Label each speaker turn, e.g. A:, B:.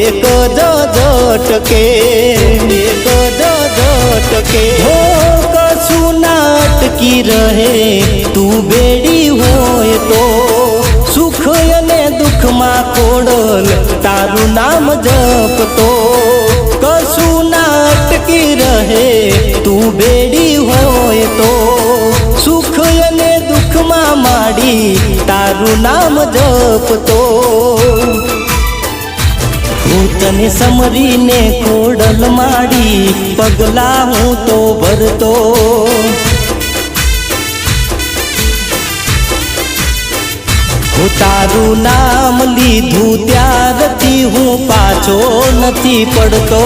A: એક જ ઝટકે, એક જ ઝટકે હો કશું ના અટકી રહે તું બેડી હોય તો સુખ અને દુઃખમાં ખોડલ તારું નામ જપતો કશું ના અટકી રહે તું બેડી હોય તો સુખ અને દુઃખમાં માડી તારું નામ જપતો હું તને સમરીને ખોડલ માડી પગલા હું તો ભરતો હું તારું નામ લીધું ત્યારથી હું પાછો નથી પડતો।